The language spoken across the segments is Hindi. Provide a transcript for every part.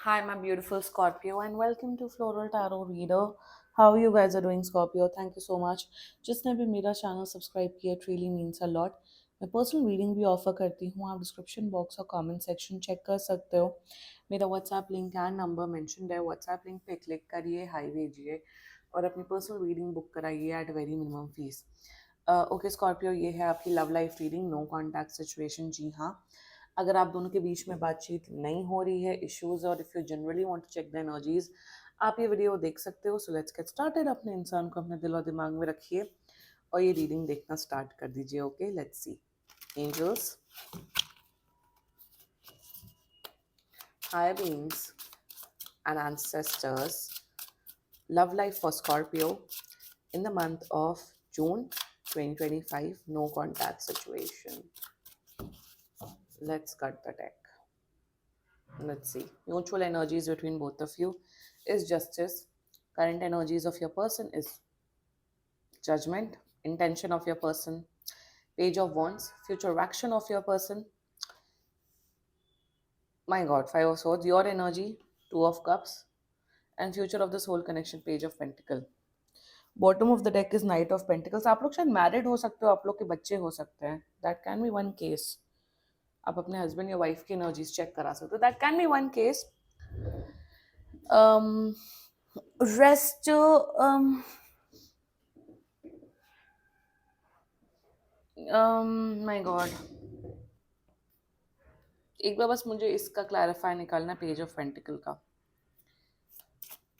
Hi, my beautiful Scorpio, and welcome to Floral Tarot Reader. How you guys are doing, Scorpio? Thank you so much. जिसने भी मेरा चैनल सब्सक्राइब किया, it really means a lot. मैं पर्सनल रीडिंग भी ऑफर करती हूँ, आप डिस्क्रिप्शन बॉक्स और कमेंट सेक्शन चेक कर सकते हो. मेरा WhatsApp link and number mentioned है. व्हाट्सएप लिंक पे क्लिक करिए, हाई भेजिए और अपनी पर्सनल रीडिंग बुक कराइए at very minimum fees. Okay Scorpio, ये है आपकी love life reading, no contact situation. जी हाँ, अगर आप दोनों के बीच में बातचीत नहीं हो रही है, इश्यूज, और if you generally want to check the energies, आप ये वीडियो देख सकते हो. So let's get started. अपने इंसान को अपने दिल और दिमाग में रखिए और ये रीडिंग देखना स्टार्ट कर दीजिए. Okay, let's see. Angels, higher beings and ancestors, love life for Scorpio in the month of June 2025, no contact situation. Let's cut the deck. Let's see. Mutual energies between both of you is justice. Current energies of your person is judgment. Intention of your person, page of wands. Future action of your person, my god, five of swords. Your energy, two of cups. And future of the soul connection, page of pentacle. Bottom of the deck is night of pentacles. आप लोग शायद मैरिड हो सकते हो, आप लोग के बच्चे हो सकते हैं. That can be one case. आप अपने हस्बैंड या वाइफ की एनर्जीज चेक करा सकते हो. That can be one case. Rest my God, एक बार बस मुझे इसका क्लैरिफाई निकालना, पेज ऑफ पेंटिकल का.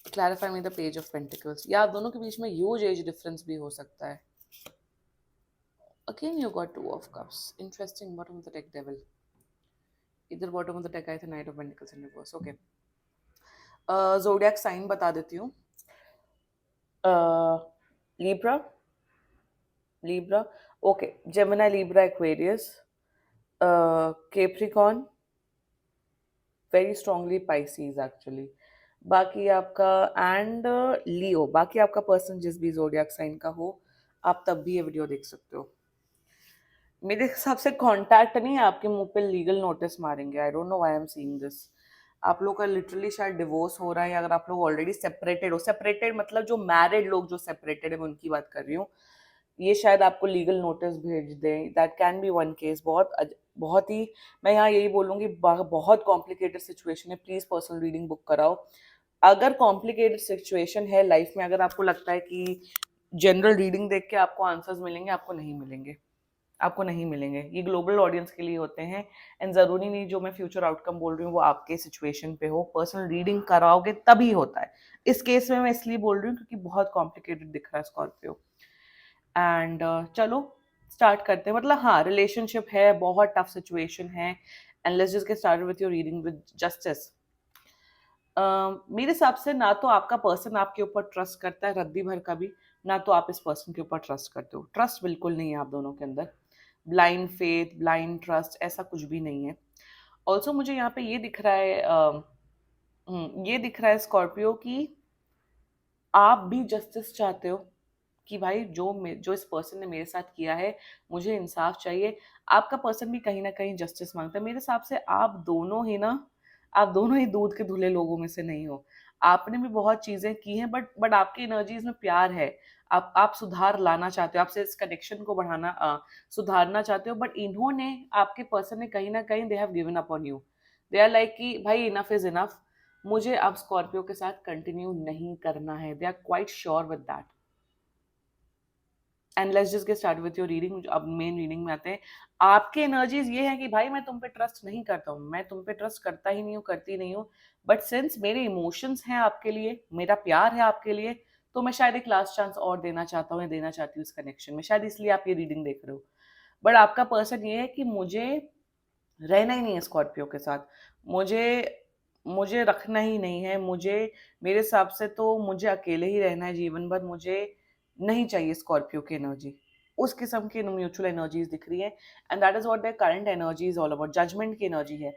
Clarify me the page of pentacles. या आप दोनों के बीच में ह्यूज एज डिफरेंस भी हो सकता है. Again you got two of cups. Interesting. Bottom of the deck devil. इधर बॉटम ऑफ द डेक आए थे knight of pentacles in reverse. Okay, zodiac sign बता देती हूँ. Libra, Libra, okay, Gemini, Libra, Aquarius, Capricorn, very strongly Pisces actually. बाकी आपका एंड लियो. बाकी आपका पर्सन जिस भी जोडियक साइन का हो, आप तब भी ये वीडियो देख सकते हो. मेरे हिसाब से कांटेक्ट नहीं, आपके मुंह पे लीगल नोटिस मारेंगे. I don't know why I am seeing this. आप लोग का लिटरली शायद डिवोर्स हो रहा है, या अगर आप लोग ऑलरेडी सेपरेटेड हो. सेपरेटेड मतलब जो मैरिड लोग जो सेपरेटेड है, मैं उनकी बात कर रही हूँ. ये शायद आपको लीगल नोटिस भेज दें. That can be one case. बहुत ही, मैं यहाँ यही बोलूँगी, बहुत कॉम्प्लिकेटेड सिचुएशन है. प्लीज़ पर्सनल रीडिंग बुक कराओ. अगर कॉम्प्लिकेटेड सिचुएशन है लाइफ में, अगर आपको लगता है कि जनरल रीडिंग देख के आपको आंसर्स मिलेंगे, आपको नहीं मिलेंगे. आपको नहीं मिलेंगे. ये ग्लोबल ऑडियंस के लिए होते हैं. एंड ज़रूरी नहीं जो मैं फ्यूचर आउटकम बोल रही हूँ वो आपके सिचुएशन पे हो. पर्सनल रीडिंग कराओगे तभी होता है. इस केस में मैं इसलिए बोल रही हूँ क्योंकि बहुत कॉम्प्लिकेटेड दिख रहा है स्कॉर्पियो. एंड चलो स्टार्ट करते हैं. मतलब हाँ, रिलेशनशिप है, बहुत टफ सिचुएशन है. And let's just get started with your reading with justice. मेरे हिसाब से ना तो आपका पर्सन आपके ऊपर ट्रस्ट करता है रद्दी भर का भी, ना तो आप इस पर्सन के ऊपर ट्रस्ट करते हो. ट्रस्ट बिल्कुल नहीं है आप दोनों के अंदर. ब्लाइंड फेथ, ब्लाइंड ट्रस्ट, ऐसा कुछ भी नहीं है. ऑल्सो मुझे यहाँ पे ये दिख रहा है, ये दिख रहा है स्कॉर्पियो कि आप भी जस्टिस चाहते हो कि भाई जो इस पर्सन ने मेरे साथ किया है, मुझे इंसाफ चाहिए. आपका पर्सन भी कहीं ना कहीं जस्टिस मांगता है. मेरे हिसाब से आप दोनों ही दूध के धुले लोगों में से नहीं हो. आपने भी बहुत चीजें की हैं, बट आपकी एनर्जीज में प्यार है. आप सुधार लाना चाहते हो, आपसे इस कनेक्शन को बढ़ाना, सुधारना चाहते हो. बट इन्होंने, आपके पर्सन ने कहीं ना कहीं they have given up on you. They are like कि भाई इनफ इज इनफ, मुझे अब स्कॉर्पियो के साथ कंटिन्यू नहीं करना है. They are quite sure with that. And let's just get start with your reading. अब मेन रीडिंग में आते हैं. आपके एनर्जीज ये है कि भाई मैं तुम पे ट्रस्ट नहीं करता हूँ, मैं तुम पे ट्रस्ट करता ही नहीं हूँ, करती नहीं हूँ. बट सिंस मेरे इमोशंस हैं आपके लिए, मेरा प्यार है आपके लिए, तो मैं शायद एक लास्ट चांस और देना चाहता हूँ, या देना चाहती हूँ इस कनेक्शन में. शायद इसलिए आप ये रीडिंग देख रहे हो. बट आपका पर्सन ये है कि मुझे रहना ही नहीं है स्कॉर्पियो के साथ. मुझे मुझे रखना ही नहीं है. मेरे हिसाब से तो मुझे अकेले ही रहना है जीवन भर. मुझे नहीं चाहिए स्कॉर्पियो की एनर्जी. उस किस्म की म्यूचुअल एनर्जीज दिख रही है. And that is what their current energy is all about. Judgement की एनर्जी है.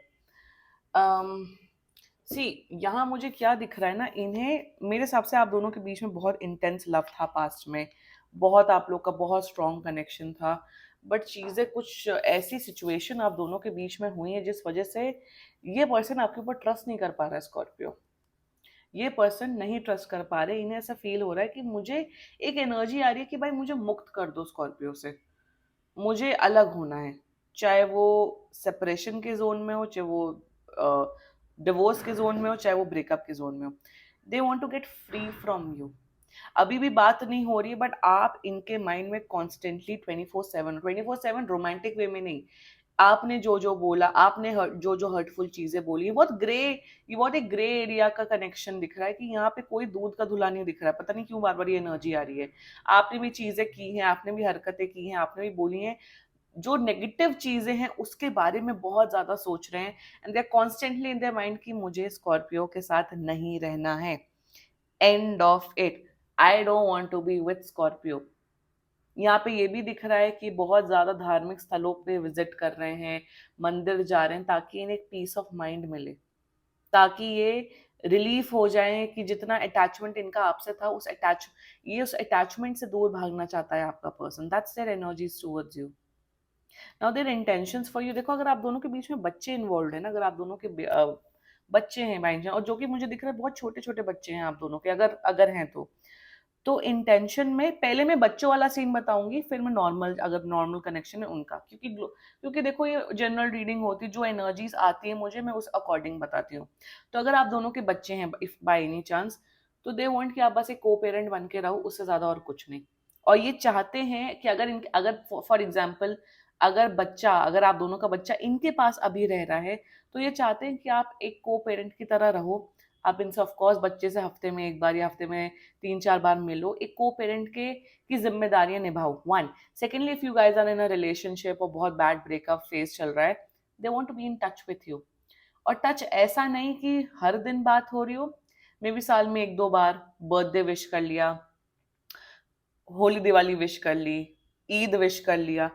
सी, यहाँ मुझे क्या दिख रहा है ना, इन्हें, मेरे हिसाब से आप दोनों के बीच में बहुत इंटेंस लव था पास्ट में. बहुत आप लोग का बहुत स्ट्रॉन्ग कनेक्शन था. बट चीज़ें कुछ ऐसी सिचुएशन आप दोनों के बीच में हुई है जिस वजह से ये पर्सन आपके ऊपर ट्रस्ट नहीं कर पा रहा है स्कॉर्पियो। ये पर्सन नहीं ट्रस्ट कर पा रहे, इन्हें ऐसा फील हो रहा है कि मुझे एक एनर्जी आ रही है कि भाई मुझे मुक्त कर दो स्कॉर्पियो से, मुझे अलग होना है। चाहे वो सेपरेशन के जोन में हो, चाहे वो डिवोर्स के जोन में हो, चाहे वो ब्रेकअप के जोन में हो, they want to get free from you. अभी भी बात नहीं हो रही है, बट आप इनके माइंड में कॉन्स्टेंटली 24/7 रोमांटिक वे में नहीं, आपने जो जो बोला, आपने जो जो हर्टफुल चीजें बोली, ये बहुत एक ग्रे एरिया का कनेक्शन दिख रहा है कि यहाँ पे कोई दूध का धुला नहीं दिख रहा है। पता नहीं क्यों बार बार ये एनर्जी आ रही है। आपने भी चीजें की हैं, आपने भी हरकतें की हैं, आपने भी बोली हैं, जो नेगेटिव चीजें हैं उसके बारे में बहुत ज्यादा सोच रहे हैं, and they are constantly in their mind कि मुझे स्कॉर्पियो के साथ नहीं रहना है, end of it, I don't want to be with Scorpio. यहाँ पे ये भी दिख रहा है कि बहुत ज्यादा धार्मिक स्थलों पे विजिट कर रहे हैं, मंदिर जा रहे हैं, ताकि इन्हें एक पीस ऑफ माइंड मिले, ताकि ये रिलीफ हो जाए कि जितना अटैचमेंट इनका आपसे था, उस अटैचमेंट से दूर भागना चाहता है आपका person. That's their energies towards you. Now their intentions for you, देखो अगर आप दोनों के बीच में बच्चे इन्वॉल्व है ना, अगर आप दोनों के बच्चे हैं बाई, और जो कि मुझे दिख रहा है बहुत छोटे छोटे बच्चे हैं आप दोनों के, अगर अगर हैं तो इंटेंशन में पहले मैं बच्चों वाला सीन बताऊंगी, फिर मैं नॉर्मल, अगर नॉर्मल कनेक्शन है उनका, क्योंकि देखो ये जनरल रीडिंग होती है, जो एनर्जीज आती है मुझे मैं उस अकॉर्डिंग बताती हूँ। तो अगर आप दोनों के बच्चे हैं इफ बाय एनी चांस, तो दे वांट कि आप बस एक को पेरेंट बन के रहो, उससे ज्यादा और कुछ नहीं। और ये चाहते हैं कि अगर फॉर एग्जाम्पल अगर आप दोनों का बच्चा इनके पास अभी रह रहा है, तो ये चाहते हैं कि आप एक को पेरेंट की तरह रहो। आप इनसे ऑफकोर्स बच्चे से हफ्ते में एक बार या हफ्ते में 3-4 बार मिलो, एक को पेरेंट के की जिम्मेदारियां निभाओ, one. Secondly, if you guys are in a relationship और बहुत बैड ब्रेकअप फेज चल रहा है, they want to be in touch with you. और टच ऐसा नहीं कि हर दिन बात हो रही हो, मे बी साल में 1-2 बार बर्थडे विश कर लिया, होली दिवाली विश कर ली, ईद विश कर लिया,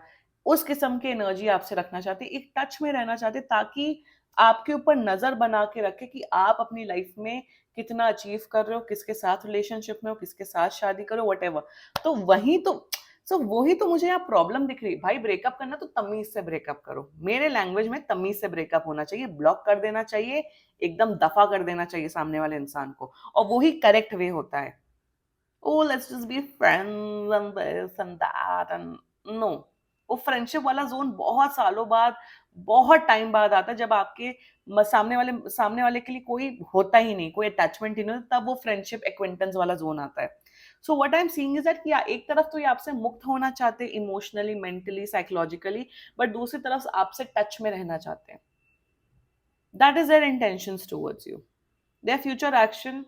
उस किस्म की एनर्जी आपसे रखना चाहते, एक टच में रहना चाहते, ताकि आपके ऊपर नजर बना के रखे कि आप अपनी लाइफ में कितना अचीव कर रहे हो, किसके साथ रिलेशनशिप में हो, किसके साथ शादी करो, वट एवर। तो वही तो मुझे यहाँ प्रॉब्लम दिख रही है भाई। ब्रेकअप करना तो तमीज से ब्रेकअप करो, मेरे लैंग्वेज में तमीज से ब्रेकअप होना चाहिए, ब्लॉक कर देना चाहिए, एकदम दफा कर देना चाहिए सामने वाले इंसान को, और वही करेक्ट वे होता है। Oh, let's just be friends and this and that and no। वो फ्रेंडशिप वाला जोन बहुत सालों बाद, बहुत टाइम बाद आता है, जब आपके सामने वाले के लिए कोई होता ही नहीं, कोई अटैचमेंट ही नहीं होता, तब वो फ्रेंडशिप एक्वेंटेंस वाला जोन आता है। So what I am seeing is that कि एक तरफ तो ये आपसे मुक्त होना चाहते हैं इमोशनली, मेंटली, साइकोलॉजिकली, बट दूसरी तरफ आपसे टच में रहना चाहते हैं। That is their intentions towards you, their future action.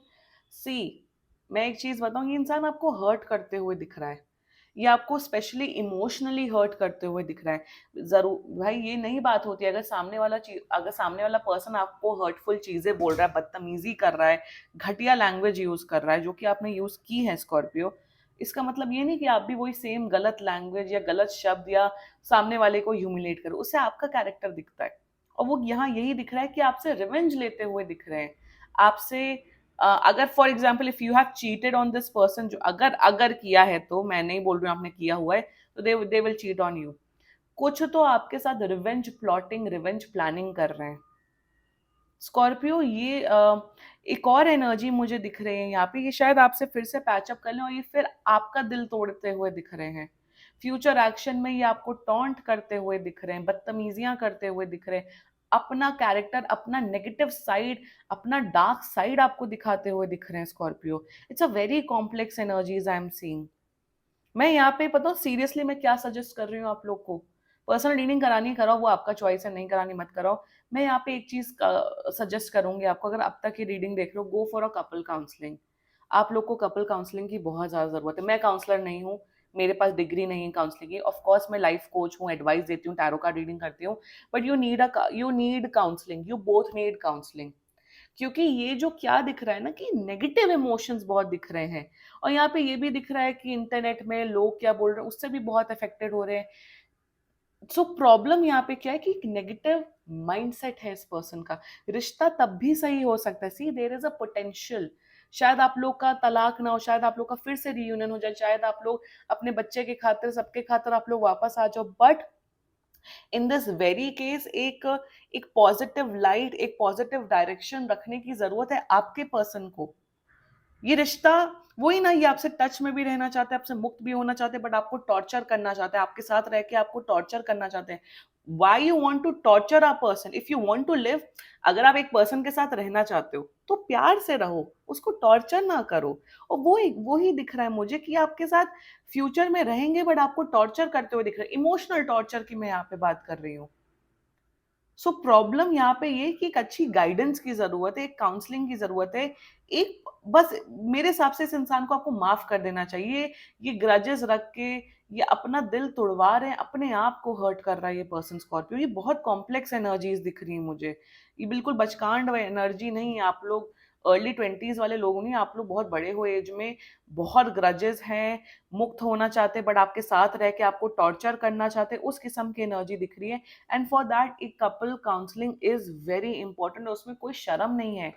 See, मैं एक चीज बताऊं, ये इंसान आपको हर्ट करते हुए दिख रहा है, ये आपको स्पेशली इमोशनली हर्ट करते हुए दिख रहा है। जरूर भाई, ये नहीं बात होती अगर सामने वाला पर्सन आपको हर्टफुल चीजें बोल रहा है, बदतमीजी कर रहा है, घटिया लैंग्वेज यूज कर रहा है, जो कि आपने यूज की है स्कॉर्पियो, इसका मतलब ये नहीं कि आप भी वही सेम गलत लैंग्वेज या गलत शब्द या सामने वाले को ह्यूमिलेट करो, उससे आपका कैरेक्टर दिखता है। और वो यहाँ यही दिख रहा है कि आपसे रिवेंज लेते हुए दिख रहे हैं, आपसे अगर for example if you have cheated on this person, जो अगर अगर किया है, तो मैं नहीं बोल रही हूँ आपने किया हुआ है, तो they will cheat on you. कुछ तो आपके साथ रिवेंज प्लॉटिंग, रिवेंज प्लानिंग कर रहे हैं स्कॉर्पियो। ये एक और एनर्जी मुझे दिख रही है यहाँ पे, ये शायद आपसे फिर से पैचअप कर लें, और ये फिर आपका दिल तोड़ते हुए दिख रहे हैं। फ्यूचर एक्शन में ये आपको टॉन्ट करते हुए दिख रहे हैं, बदतमीजियां करते हुए दिख रहे हैं, अपना कैरेक्टर, अपना नेगेटिव साइड, अपना डार्क साइड आपको दिखाते हुए दिख रहे हैं Scorpio. It's a very complex energies I am seeing. मैं यहाँ पे पता हूँ सीरियसली मैं क्या सजेस्ट कर रही हूँ आप लोग को, पर्सनल डीलिंग करानी कराओ, वो आपका चॉइस है, नहीं करानी मत कराओ। मैं यहाँ पे एक चीज सजेस्ट करूंगी आपको, अगर अब तक ये रीडिंग देख रहे हो, go for a couple counselling. आप लोग को कपल काउंसलिंग की बहुत ज्यादा जरूरत है। मैं काउंसलर नहीं हूँ, मेरे पास डिग्री नहीं है काउंसलिंग की, ऑफ कोर्स मैं लाइफ कोच हूँ, एडवाइस देती हूँ, टैरो कार्ड रीडिंग करती हूँ, but you need counselling, you both need counselling. क्योंकि ये जो क्या दिख रहा है ना, कि नेगेटिव इमोशंस बहुत दिख रहे हैं, और यहाँ पे ये भी दिख रहा है कि इंटरनेट में लोग क्या बोल रहे हैं उससे भी बहुत अफेक्टेड हो रहे हैं। सो प्रॉब्लम यहाँ पे क्या है कि एक नेगेटिव माइंडसेट है इस पर्सन का। रिश्ता तब भी सही हो सकता है, सी देयर इज अ पोटेंशियल, शायद आप लोग का तलाक ना हो, शायद आप लोग का फिर से रियूनियन हो जाए, शायद आप लोग अपने बच्चे के खातिर, सबके खातिर आप लोग वापस आ जाओ, but in this very case एक एक पॉजिटिव लाइट, एक पॉजिटिव डायरेक्शन रखने की जरूरत है आपके पर्सन को। ये रिश्ता वही ना, ये आपसे टच में भी रहना चाहते हैं, आपसे मुक्त भी होना चाहते हैं, बट आपको टॉर्चर करना चाहते हैं, आपके साथ रह के आपको टॉर्चर करना चाहते हैं। Why you want to torture a person if you want to live? अगर आप एक पर्सन के साथ रहना चाहते हो तो प्यार से रहो, उसको टॉर्चर ना करो। और वो ही दिख रहा है मुझे कि आपके साथ फ्यूचर में रहेंगे बट आपको टॉर्चर करते हुए दिख रहे हैं, इमोशनल टॉर्चर की मैं यहाँ पे बात कर रही हूँ। सो प्रॉब्लम यहाँ पे ये कि एक अच्छी गाइडेंस की जरूरत है, एक काउंसलिंग की जरूरत है। एक बस मेरे हिसाब से इस इंसान को आपको माफ कर देना चाहिए। ये ग्रजेस रख के ये अपना दिल तोड़वा रहे हैं, अपने आप को हर्ट कर रहा है ये पर्सन स्कॉर्पियो। ये बहुत कॉम्प्लेक्स एनर्जीज दिख रही है मुझे, ये बिल्कुल बचकांड एनर्जी नहीं है। आप लोग अर्ली 20s वाले लोग नहीं, आप लोग बहुत बड़े हो एज में, बहुत ग्रजेस हैं, मुक्त होना चाहते बट आपके साथ रह के आपको टॉर्चर करना चाहते, उस किस्म की एनर्जी दिख रही है। एंड फॉर दैट एक couple counselling is very important, उसमें कोई शर्म नहीं है।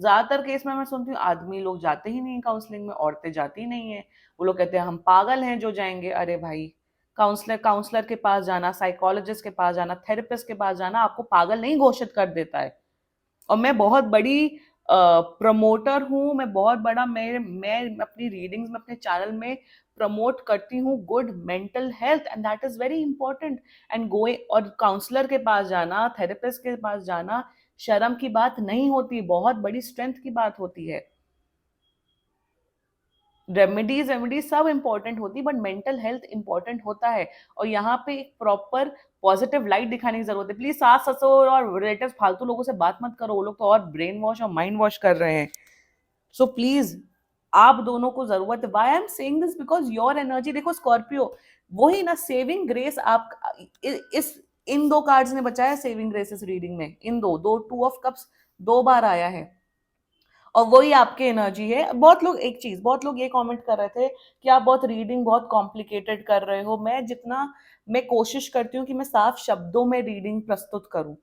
ज्यादातर केस में मैं सुनती हूँ आदमी लोग जाते ही नहीं काउंसलिंग में, औरतें जाती ही नहीं है। वो लोग कहते हैं हम पागल हैं जो जाएंगे। अरे भाई, काउंसलर काउंसलर के पास जाना, साइकोलॉजिस्ट के पास जाना, थेरेपिस्ट के पास जाना आपको पागल नहीं घोषित कर देता है। और मैं बहुत बड़ी प्रमोटर हूँ, मैं बहुत बड़ा मैं अपनी रीडिंग्स में, अपने चैनल में प्रमोट करती हूँ good mental health, and that is very important. And going और काउंसलर के पास जाना, थेरेपिस्ट के पास जाना शर्म की बात नहीं होती, बहुत बड़ी स्ट्रेंथ की बात होती है। रेमेडीज रेमेडीज सब इंपॉर्टेंट होती, बट मेंटल हेल्थ इंपॉर्टेंट होता है। और यहाँ पे एक प्रॉपर पॉजिटिव लाइट दिखाने की जरूरत है। प्लीज सास ससुर और रिलेटिव फालतू लोगों से बात मत करो, वो लोग तो और ब्रेन वॉश और माइंड वॉश कर रहे हैं। सो प्लीज आप दोनों को जरूरत है। Why I am saying this because your energy देखो स्कॉर्पियो, वही ना सेविंग ग्रेस आप इस इन दो कार्ड्स ने बचाया सेविंग ग्रेस इस रीडिंग में। इन दो दो टू ऑफ कप्स 2 बार आया है, और वही आपकी एनर्जी है। बहुत लोग एक चीज, बहुत लोग ये कमेंट कर रहे थे कि आप बहुत रीडिंग बहुत कॉम्प्लिकेटेड कर रहे हो। मैं कोशिश करती हूँ कि मैं साफ शब्दों में रीडिंग प्रस्तुत करूं।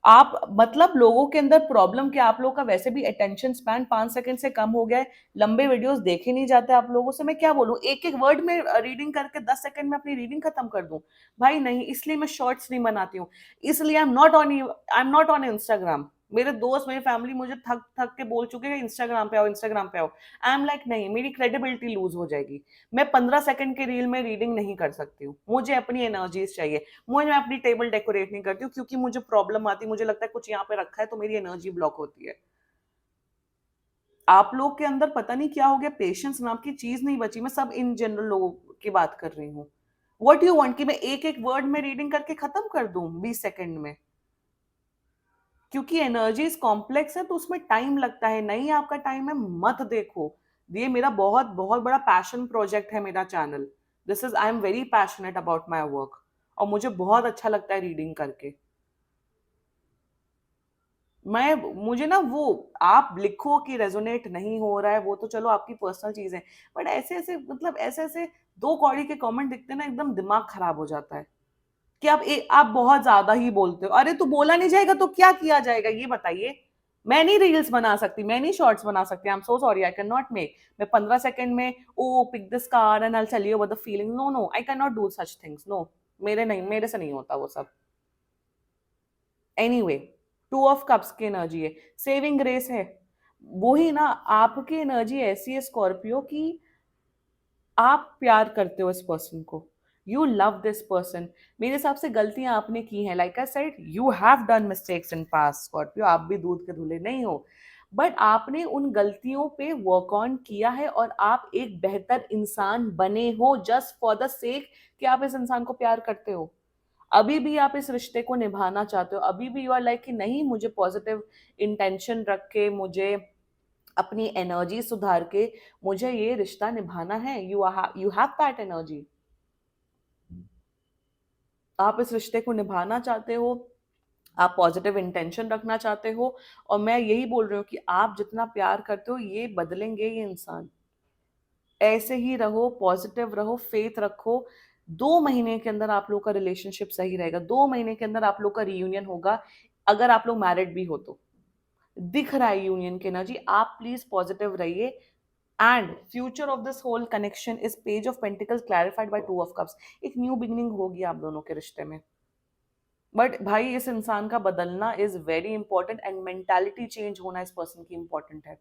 आप मतलब लोगों के अंदर प्रॉब्लम क्या, आप लोगों का वैसे भी अटेंशन स्पैन 5 सेकंड से कम हो गया है, लंबे वीडियोस देखे नहीं जाते आप लोगों से। मैं क्या बोलूं, एक एक वर्ड में रीडिंग करके 10 सेकंड में अपनी रीडिंग खत्म कर दूं? भाई नहीं, इसलिए मैं शॉर्ट्स नहीं बनाती हूँ, इसलिए I am not on Instagram. मेरे दोस्त, मेरी फैमिली मुझे थक थक के बोल चुके हैं इंस्टाग्राम पे आओ, इंस्टाग्राम पे आओ। आई एम लाइक नहीं, मेरी क्रेडिबिलिटी लूज हो जाएगी। मैं 15 सेकंड के रील में रीडिंग नहीं कर सकती हूँ, मुझे अपनी एनर्जीज चाहिए। मैं अपनी टेबल डेकोरेट नहीं करती हूँ क्योंकि मुझे प्रॉब्लम आती है, मुझे लगता है कुछ यहाँ पे रखा है तो मेरी एनर्जी ब्लॉक होती है। आप लोग के अंदर पता नहीं क्या हो गया, पेशेंस नाम की चीज नहीं बची। मैं सब इन जनरल लोगों की बात कर रही हूँ। व्हाट यू वांट कि मैं एक एक वर्ड में रीडिंग करके खत्म कर दूं 20 सेकंड में? क्योंकि एनर्जीज कॉम्प्लेक्स है तो उसमें टाइम लगता है। नहीं आपका टाइम है मत देखो। ये मेरा बहुत बहुत बड़ा पैशन प्रोजेक्ट है मेरा channel. This is I am very passionate about my work, और मुझे बहुत अच्छा लगता है रीडिंग करके। मैं मुझे ना वो आप लिखो कि रेजोनेट नहीं हो रहा है, वो तो चलो आपकी पर्सनल चीज है, बट ऐसे ऐसे मतलब ऐसे ऐसे दो कौड़ी के कमेंट दिखते हैं ना, एकदम दिमाग खराब हो जाता है कि आप बहुत ज्यादा ही बोलते हो। अरे तो बोला नहीं जाएगा तो क्या किया जाएगा ये बताइए? मैं नहीं रील्स बना सकती, मैं नहीं शॉर्ट्स बना सकती, I am so sorry, I can not make. मैं 15 सेकंड में oh pick this car and I tell you about the feeling, no no, I can not do such things, no. मेरे से नहीं होता वो सब। एनीवे, 2 ऑफ कप्स की एनर्जी है, सेविंग ग्रेस है। वो ही ना, आपकी एनर्जी ऐसी है स्कॉर्पियो की आप प्यार करते हो इस पर्सन को, यू लव दिस पर्सन। मेरे हिसाब से गलतियां आपने की हैं, like I said you have done mistakes in past Scorpio, आप भी दूध के धुले नहीं हो। बट आपने उन गलतियों पे वर्क ऑन किया है और आप एक बेहतर इंसान बने हो जस्ट फॉर द सेक कि आप इस इंसान को प्यार करते हो। अभी भी आप इस रिश्ते को निभाना चाहते हो, अभी भी यू आर लाइक कि नहीं, मुझे पॉजिटिव इंटेंशन रख के, मुझे अपनी एनर्जी सुधार के मुझे ये रिश्ता निभाना है। यू हैव दैट एनर्जी, आप इस रिश्ते को निभाना चाहते हो, आप पॉजिटिव इंटेंशन रखना चाहते हो। और मैं यही बोल रही हूँ कि आप जितना प्यार करते हो ये बदलेंगे ये इंसान। ऐसे ही रहो, पॉजिटिव रहो, फेथ रखो। 2 महीने के अंदर आप लोग का रिलेशनशिप सही रहेगा, 2 महीने के अंदर आप लोग का रियूनियन होगा, अगर आप लोग मैरिड भी हो तो। दिख रहा है यूनियन की एनर्जी, आप प्लीज पॉजिटिव रहिए। And future of this whole connection is page of pentacles clarified by 2 of cups. एक न्यू बिगिनिंग होगी आप दोनों के रिश्ते में। बट भाई इस इंसान का बदलना is very important and mentality change होना इस पर्सन की इंपॉर्टेंट है।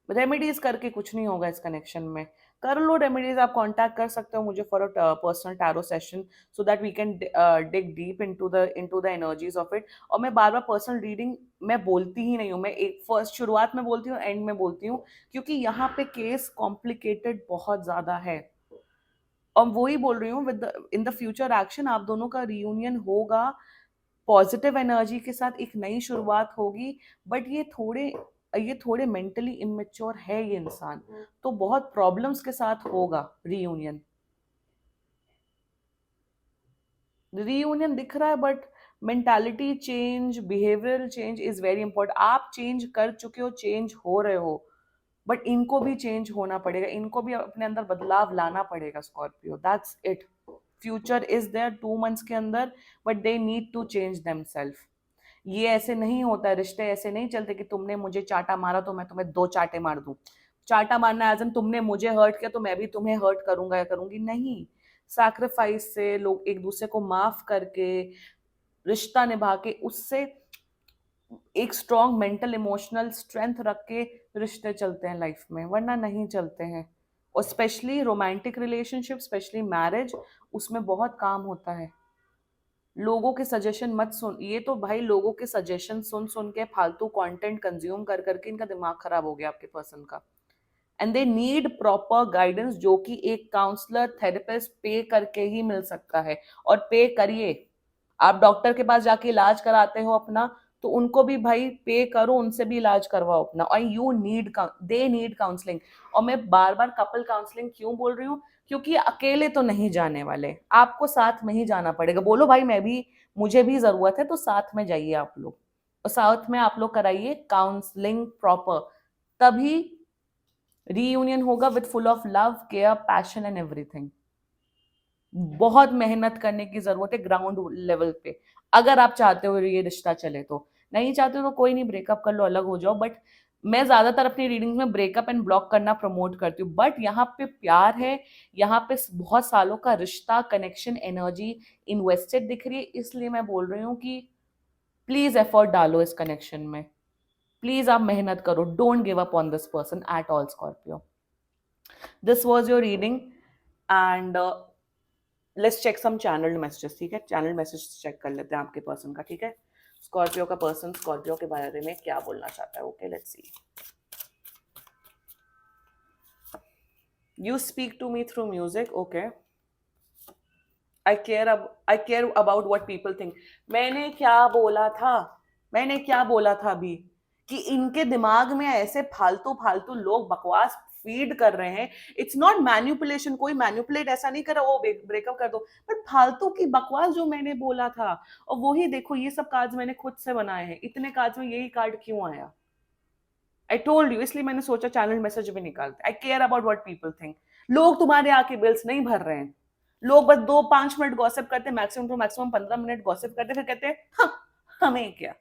रेमेडीज करके कुछ नहीं होगा इस कनेक्शन में। कर लो रेमेडीज, आप कांटेक्ट कर सकते हो मुझे for a personal tarot session, so that we can dig deep into the energies of it. और मैं बार बार पर्सनल रीडिंग मैं बोलती ही नहीं हूँ, मैं एक फर्स्ट शुरुआत में बोलती हूँ, एंड में बोलती हूँ, क्योंकि यहाँ पे केस कॉम्प्लिकेटेड बहुत ज्यादा है। और वही बोल रही हूँ, with in the future action आप दोनों का रियूनियन होगा, पॉजिटिव एनर्जी के साथ एक नई शुरुआत होगी। बट ये थोड़े मेंटली इमेच्योर है ये इंसान, तो बहुत प्रॉब्लम्स के साथ होगा रीयूनियन। रीयूनियन दिख रहा है, but mentality change, behavioural change is very important. आप चेंज कर चुके हो, चेंज हो रहे हो, बट इनको भी चेंज होना पड़ेगा, इनको भी अपने अंदर बदलाव लाना पड़ेगा Scorpio, that's it. Future is their 2 months के अंदर, but they need to change themself. ये ऐसे नहीं होता है, रिश्ते ऐसे नहीं चलते कि तुमने मुझे चाटा मारा तो मैं तुम्हें 2 चाटे मार दूं। चाटा मारना एज इन तुमने मुझे हर्ट किया तो मैं भी तुम्हें हर्ट करूंगा या करूंगी, नहीं। सैक्रिफाइस से, लोग एक दूसरे को माफ करके, रिश्ता निभा के, उससे एक स्ट्रॉन्ग मेंटल इमोशनल स्ट्रेंथ रख के रिश्ते चलते हैं लाइफ में, वरना नहीं चलते हैं। और specially romantic relationship, specially marriage, उसमें बहुत काम होता है। लोगों के सजेशन मत सुन, ये तो भाई लोगों के सजेशन सुन सुन के, फालतू कंटेंट कंज्यूम कर करके इनका दिमाग खराब हो गया आपके पर्सन का। And they need proper guidance, जो कि एक काउंसलर, थेरेपिस्ट पे करके ही मिल सकता है। और पे करिए, आप डॉक्टर के पास जाके इलाज कराते हो अपना, तो उनको भी भाई पे करो, उनसे भी इलाज करवाओ अपना। और you need, they need counselling. और मैं बार बार कपल काउंसलिंग क्यों बोल रही हूँ, क्योंकि अकेले तो नहीं जाने वाले, आपको साथ में ही जाना पड़ेगा। बोलो भाई मैं भी, मुझे भी जरूरत है, तो साथ में जाइए आप लोग, और साथ में आप लोग कराइए काउंसलिंग प्रॉपर, तभी रीयूनियन होगा with full of love, care, passion and everything. बहुत मेहनत करने की जरूरत है ग्राउंड लेवल पे, अगर आप चाहते हो ये रिश्ता चले तो। नहीं चाहते हो तो कोई नहीं, ब्रेकअप कर लो, अलग हो जाओ। बट मैं ज्यादातर अपनी रीडिंग्स में ब्रेकअप एंड ब्लॉक करना प्रमोट करती हूँ, बट यहाँ पे प्यार है, यहाँ पे बहुत सालों का रिश्ता, कनेक्शन, एनर्जी इन्वेस्टेड दिख रही है, इसलिए मैं बोल रही हूँ कि प्लीज एफर्ट डालो इस कनेक्शन में। प्लीज आप मेहनत करो, don't give up on this person at all Scorpio. This was your reading, and let's check some channelled messages, ठीक है? चैनल मैसेज चेक कर लेते हैं आपके पर्सन का, ठीक है? स्कॉर्पियो का पर्सन स्कॉर्पियो के बारे में क्या बोलना चाहता है, okay let's see. You speak to me through music, okay. I care about what people think. मैंने क्या बोला था, मैंने क्या बोला था अभी, कि इनके दिमाग में ऐसे फालतू फालतू लोग बकवास फीड कर रहे हैं। इट्स नॉट मैन्युपुलेशन, कोई मैन्युपुलेट ऐसा नहीं कर रहा ओ ब्रेकअप कर दो, बट फालतू की बकवास जो मैंने बोला था। और वही देखो, ये सब कार्ड्स मैंने खुद से बनाए हैं, इतने कार्ड्स में यही कार्ड क्यों आया? आई टोल्ड यू, इसलिए मैंने सोचा चैनल मैसेज भी निकालते। I care about what people think. लोग तुम्हारे आके बिल्स नहीं भर रहे हैं, लोग बस 2-5 मिनट गॉसिप करते, maximum to maximum 15 minute gossip करते, फिर कहते हैं हाँ, हमें क्या।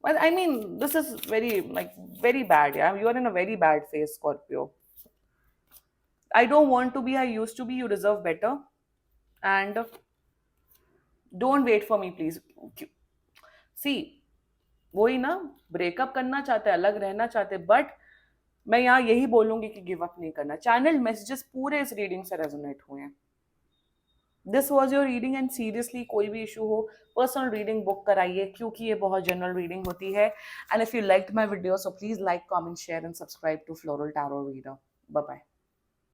But I mean, this is very, like, very bad, yeah. You are in a very bad phase, Scorpio. I don't want to be, I used to be. You deserve better. And don't wait for me, please. See, वही ना, ब्रेकअप करना चाहते, अलग रहना चाहते, बट मैं यहाँ यही बोलूंगी कि गिव अप नहीं करना। चैनल मैसेजेस पूरे इस रीडिंग से रेजोनेट हुए हैं। This was your reading, and seriously कोई भी इशू हो, पर्सनल रीडिंग बुक कराइए, क्योंकि ये बहुत जनरल रीडिंग होती है। And if you like my video, so please like, comment, share and subscribe to Floral Tarot Reader. Bye bye.